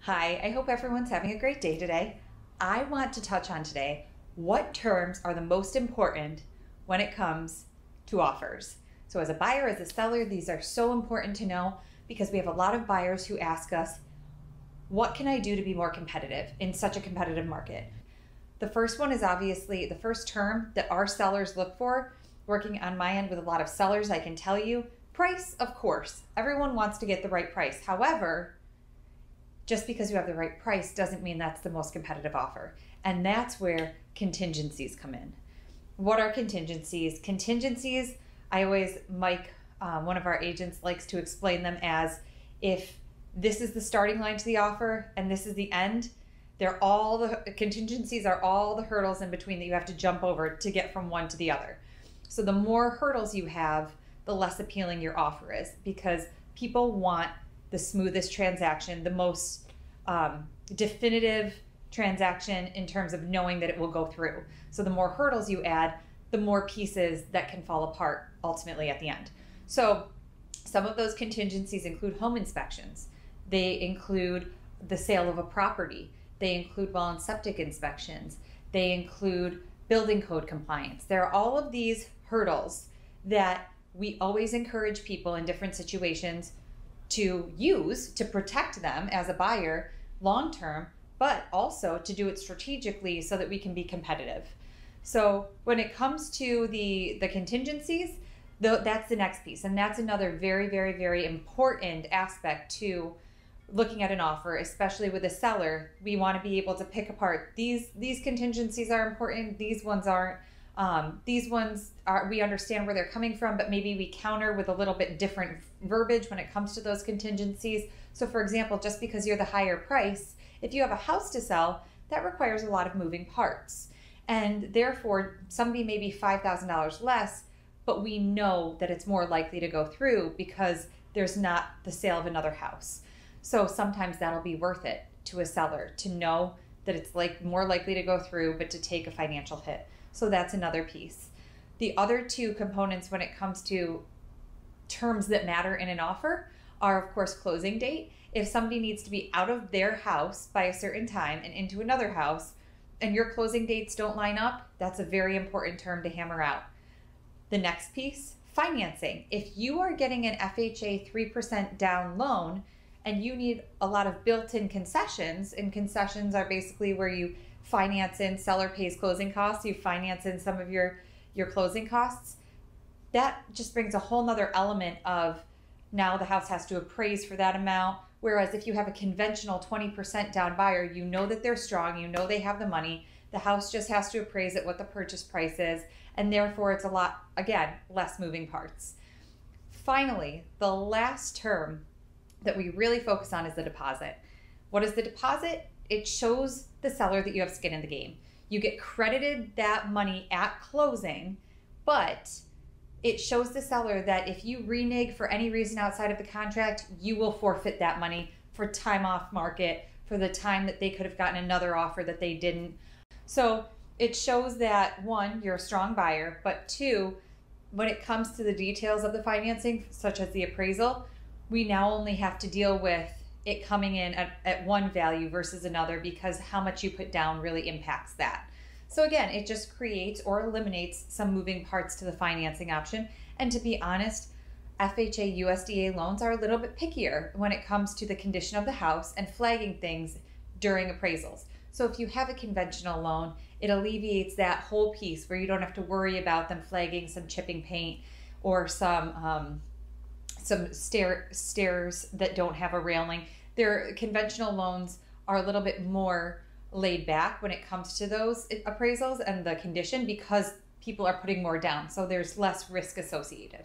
Hi, I hope everyone's having a great day today. I want to touch on today what terms are the most important when it comes to offers. So as a buyer, as a seller, these are so important to know because we have a lot of buyers who ask us, what can I do to be more competitive in such a competitive market? The first one is obviously the first term that our sellers look for. Working on my end with a lot of sellers, I can tell you, price, of course. Everyone wants to get the right price. However, just because you have the right price doesn't mean that's the most competitive offer. And that's where contingencies come in. What are contingencies? Contingencies, I always, Mike, one of our agents, likes to explain them as if this is the starting line to the offer and this is the end, contingencies are all the hurdles in between that you have to jump over to get from one to the other. So the more hurdles you have, the less appealing your offer is, because people want the smoothest transaction, the most definitive transaction in terms of knowing that it will go through. So the more hurdles you add, the more pieces that can fall apart ultimately at the end. So some of those contingencies include home inspections. They include the sale of a property. They include well and septic inspections. They include building code compliance. There are all of these hurdles that we always encourage people in different situations to use to protect them as a buyer long term, but also to do it strategically so that we can be competitive. So when it comes to the contingencies, that's the next piece. And that's another very, very, very important aspect to looking at an offer, especially with a seller. We want to be able to pick apart these contingencies are important, these ones aren't. These ones are, we understand where they're coming from, but maybe we counter with a little bit different verbiage when it comes to those contingencies. So for example, just because you're the higher price, if you have a house to sell, that requires a lot of moving parts. And therefore, somebody may be $5,000 less, but we know that it's more likely to go through because there's not the sale of another house. So sometimes that'll be worth it to a seller to know that it's more likely to go through, but to take a financial hit. So that's another piece. The other two components when it comes to terms that matter in an offer are, of course, closing date. If somebody needs to be out of their house by a certain time and into another house, and your closing dates don't line up, that's a very important term to hammer out. The next piece, financing. If you are getting an FHA 3% down loan and you need a lot of built-in concessions, and concessions are basically where you finance in, seller pays closing costs, you finance in some of your closing costs, that just brings a whole nother element of now the house has to appraise for that amount. Whereas if you have a conventional 20% down buyer, you know that they're strong, you know they have the money, the house just has to appraise at what the purchase price is, and therefore it's a lot, again, less moving parts. Finally, the last term that we really focus on is the deposit. What is the deposit? It shows the seller that you have skin in the game. You get credited that money at closing, but it shows the seller that if you renege for any reason outside of the contract, you will forfeit that money for time off market, for the time that they could have gotten another offer that they didn't. So it shows that, one, you're a strong buyer, but two, when it comes to the details of the financing, such as the appraisal, we now only have to deal with it coming in at one value versus another, because how much you put down really impacts that. So again, it just creates or eliminates some moving parts to the financing option. And to be honest, FHA USDA loans are a little bit pickier when it comes to the condition of the house and flagging things during appraisals. So if you have a conventional loan, it alleviates that whole piece where you don't have to worry about them flagging some chipping paint or some stairs that don't have a railing. Their conventional loans are a little bit more laid back when it comes to those appraisals and the condition, because people are putting more down, so there's less risk associated.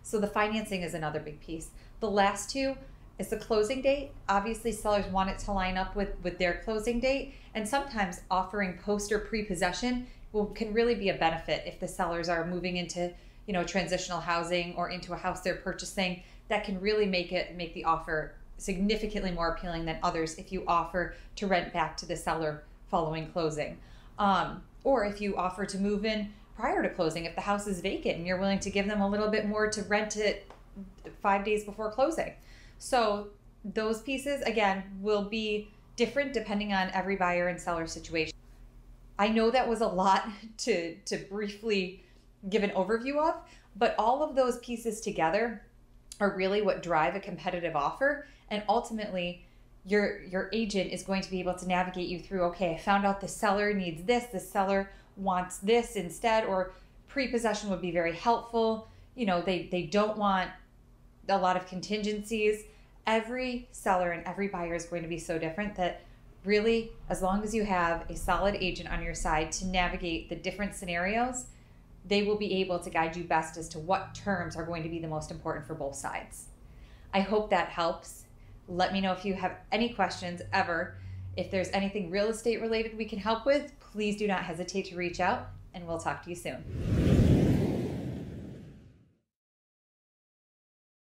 So the financing is another big piece. The last two is the closing date. Obviously, sellers want it to line up with their closing date, and sometimes offering post or pre-possession can really be a benefit if the sellers are moving into transitional housing or into a house they're purchasing. That can really make the offer significantly more appealing than others if you offer to rent back to the seller following closing. Or if you offer to move in prior to closing, if the house is vacant and you're willing to give them a little bit more to rent it 5 days before closing. So those pieces, again, will be different depending on every buyer and seller situation. I know that was a lot to briefly give an overview of, but all of those pieces together are really what drive a competitive offer. And ultimately, your agent is going to be able to navigate you through, okay, I found out the seller needs this, the seller wants this instead, or pre-possession would be very helpful. You know, they don't want a lot of contingencies. Every seller and every buyer is going to be so different that really, as long as you have a solid agent on your side to navigate the different scenarios, they will be able to guide you best as to what terms are going to be the most important for both sides. I hope that helps. Let me know if you have any questions ever. If there's anything real estate related we can help with, please do not hesitate to reach out, and we'll talk to you soon.